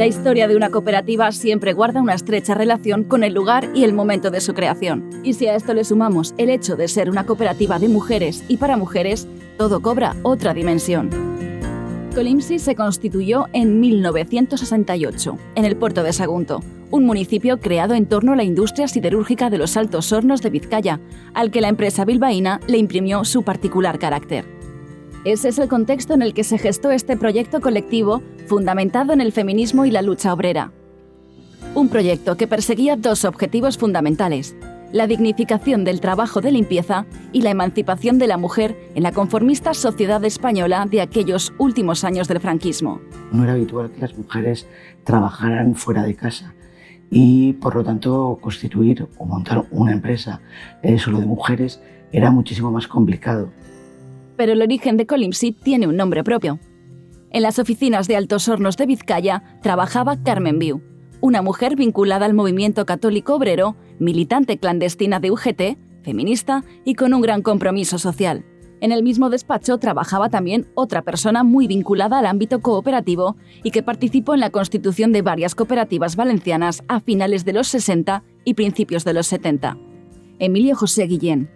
La historia de una cooperativa siempre guarda una estrecha relación con el lugar y el momento de su creación. Y si a esto le sumamos el hecho de ser una cooperativa de mujeres y para mujeres, todo cobra otra dimensión. Colimsi se constituyó en 1968, en el puerto de Sagunto, un municipio creado en torno a la industria siderúrgica de los Altos Hornos de Vizcaya, al que la empresa bilbaína le imprimió su particular carácter. Ese es el contexto en el que se gestó este proyecto colectivo fundamentado en el feminismo y la lucha obrera. Un proyecto que perseguía dos objetivos fundamentales: la dignificación del trabajo de limpieza y la emancipación de la mujer en la conformista sociedad española de aquellos últimos años del franquismo. No era habitual que las mujeres trabajaran fuera de casa y, por lo tanto, constituir o montar una empresa solo de mujeres era muchísimo más complicado. Pero el origen de Colimsi tiene un nombre propio. En las oficinas de Altos Hornos de Vizcaya trabajaba Carmen Viu, una mujer vinculada al movimiento católico obrero, militante clandestina de UGT, feminista y con un gran compromiso social. En el mismo despacho trabajaba también otra persona muy vinculada al ámbito cooperativo y que participó en la constitución de varias cooperativas valencianas a finales de los 60 y principios de los 70. Emilio José Guillén.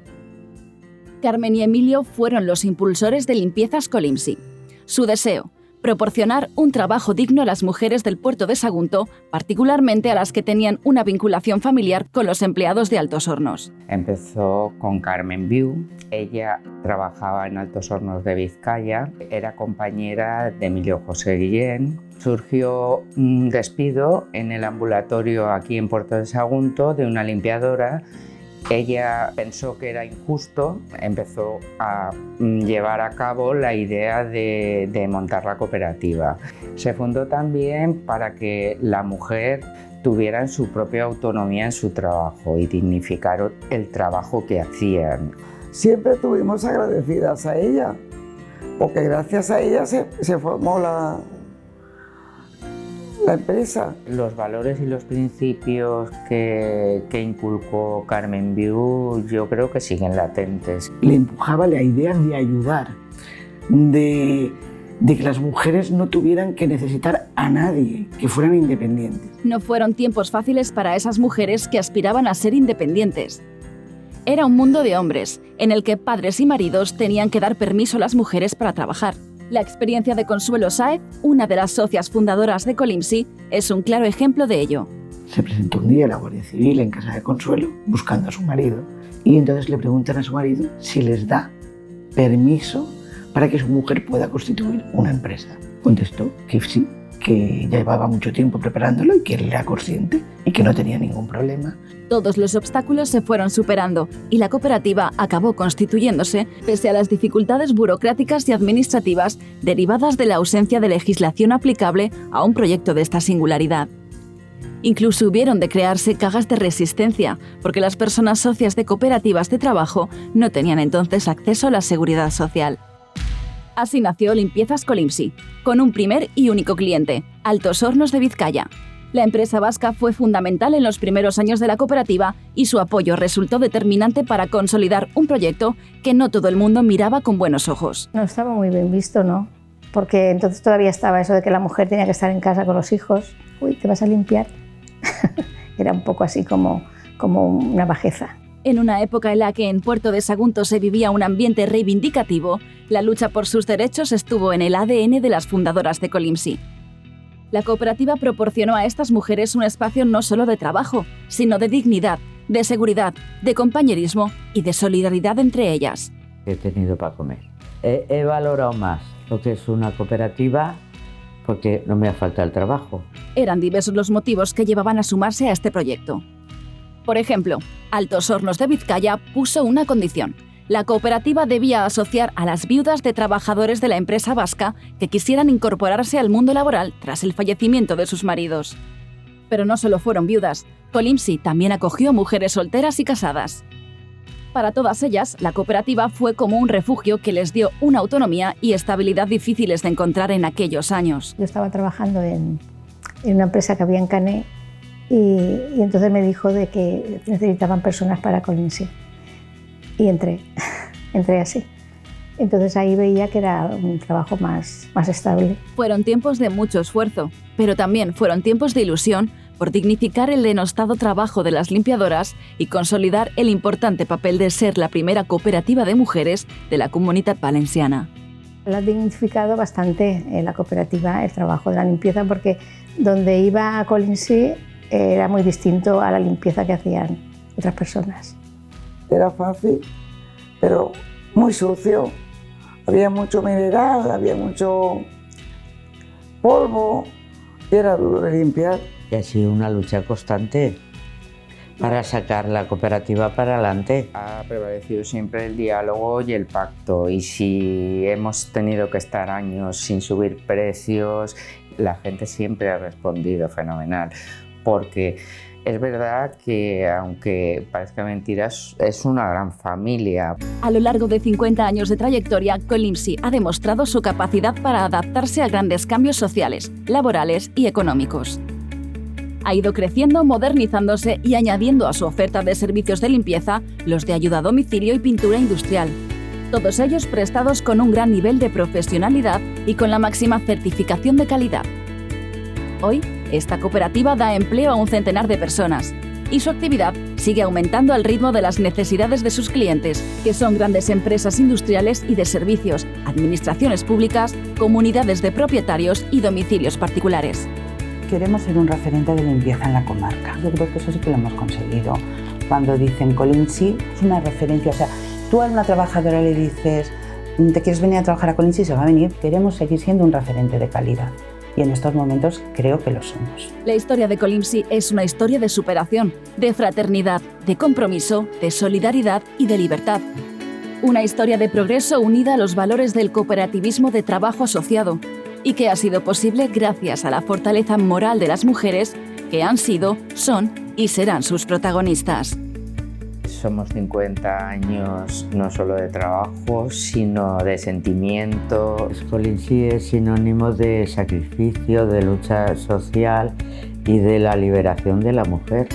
Carmen y Emilio fueron los impulsores de Limpiezas Colimsi. Su deseo: proporcionar un trabajo digno a las mujeres del puerto de Sagunto, particularmente a las que tenían una vinculación familiar con los empleados de Altos Hornos. Empezó con Carmen Viu. Ella trabajaba en Altos Hornos de Vizcaya, era compañera de Emilio José Guillén. Surgió un despido en el ambulatorio aquí en Puerto de Sagunto de una limpiadora. Ella pensó que era injusto, empezó a llevar a cabo la idea de montar la cooperativa. Se fundó también para que la mujer tuviera su propia autonomía en su trabajo y dignificar el trabajo que hacían. Siempre estuvimos agradecidas a ella, porque gracias a ella se formó la empresa. Los valores y los principios que inculcó Carmen Viu yo creo que siguen latentes. Le empujaba la idea de ayudar, de que las mujeres no tuvieran que necesitar a nadie, que fueran independientes. No fueron tiempos fáciles para esas mujeres que aspiraban a ser independientes. Era un mundo de hombres, en el que padres y maridos tenían que dar permiso a las mujeres para trabajar. La experiencia de Consuelo Sáez, una de las socias fundadoras de Colimsi, es un claro ejemplo de ello. Se presentó un día la Guardia Civil en casa de Consuelo buscando a su marido y entonces le preguntan a su marido si les da permiso para que su mujer pueda constituir una empresa. Contestó que sí, que ya llevaba mucho tiempo preparándolo y que él era consciente y que no tenía ningún problema. Todos los obstáculos se fueron superando y la cooperativa acabó constituyéndose pese a las dificultades burocráticas y administrativas derivadas de la ausencia de legislación aplicable a un proyecto de esta singularidad. Incluso hubieron de crearse cajas de resistencia, porque las personas socias de cooperativas de trabajo no tenían entonces acceso a la seguridad social. Así nació Limpiezas Colimsi, con un primer y único cliente, Altos Hornos de Vizcaya. La empresa vasca fue fundamental en los primeros años de la cooperativa y su apoyo resultó determinante para consolidar un proyecto que no todo el mundo miraba con buenos ojos. No estaba muy bien visto, ¿no? Porque entonces todavía estaba eso de que la mujer tenía que estar en casa con los hijos. Uy, ¿te vas a limpiar? Era un poco así como una bajeza. En una época en la que en Puerto de Sagunto se vivía un ambiente reivindicativo, la lucha por sus derechos estuvo en el ADN de las fundadoras de Colimsi. La cooperativa proporcionó a estas mujeres un espacio no solo de trabajo, sino de dignidad, de seguridad, de compañerismo y de solidaridad entre ellas. He tenido para comer. He valorado más lo que es una cooperativa porque no me ha faltado el trabajo. Eran diversos los motivos que llevaban a sumarse a este proyecto. Por ejemplo, Altos Hornos de Vizcaya puso una condición. La cooperativa debía asociar a las viudas de trabajadores de la empresa vasca que quisieran incorporarse al mundo laboral tras el fallecimiento de sus maridos. Pero no solo fueron viudas, Colimsi también acogió mujeres solteras y casadas. Para todas ellas, la cooperativa fue como un refugio que les dio una autonomía y estabilidad difíciles de encontrar en aquellos años. Yo estaba trabajando en una empresa que había en Canet y entonces me dijo de que necesitaban personas para Colimsi. Y entré así. Entonces ahí veía que era un trabajo más estable. Fueron tiempos de mucho esfuerzo, pero también fueron tiempos de ilusión por dignificar el denostado trabajo de las limpiadoras y consolidar el importante papel de ser la primera cooperativa de mujeres de la Comunitat Valenciana. Lo ha dignificado bastante la cooperativa, el trabajo de la limpieza, porque donde iba a Colinsi era muy distinto a la limpieza que hacían otras personas. Era fácil, pero muy sucio. Había mucho mineral, había mucho polvo y era duro de limpiar. Y ha sido una lucha constante para sacar la cooperativa para adelante. Ha prevalecido siempre el diálogo y el pacto, y si hemos tenido que estar años sin subir precios, la gente siempre ha respondido fenomenal, porque es verdad que, aunque parezca mentira, es una gran familia. A lo largo de 50 años de trayectoria, Colimsi ha demostrado su capacidad para adaptarse a grandes cambios sociales, laborales y económicos. Ha ido creciendo, modernizándose y añadiendo a su oferta de servicios de limpieza los de ayuda a domicilio y pintura industrial. Todos ellos prestados con un gran nivel de profesionalidad y con la máxima certificación de calidad. Hoy, esta cooperativa da empleo a un centenar de personas y su actividad sigue aumentando al ritmo de las necesidades de sus clientes, que son grandes empresas industriales y de servicios, administraciones públicas, comunidades de propietarios y domicilios particulares. Queremos ser un referente de limpieza en la comarca. Yo creo que eso sí que lo hemos conseguido. Cuando dicen Colinsi, es una referencia. O sea, tú a una trabajadora le dices, ¿te quieres venir a trabajar a Colinsi? Se va a venir. Queremos seguir siendo un referente de calidad. Y en estos momentos creo que lo somos. La historia de Colimsi es una historia de superación, de fraternidad, de compromiso, de solidaridad y de libertad. Una historia de progreso unida a los valores del cooperativismo de trabajo asociado, y que ha sido posible gracias a la fortaleza moral de las mujeres que han sido, son y serán sus protagonistas. Somos 50 años no solo de trabajo, sino de sentimiento. Colinsi es sinónimo de sacrificio, de lucha social y de la liberación de la mujer.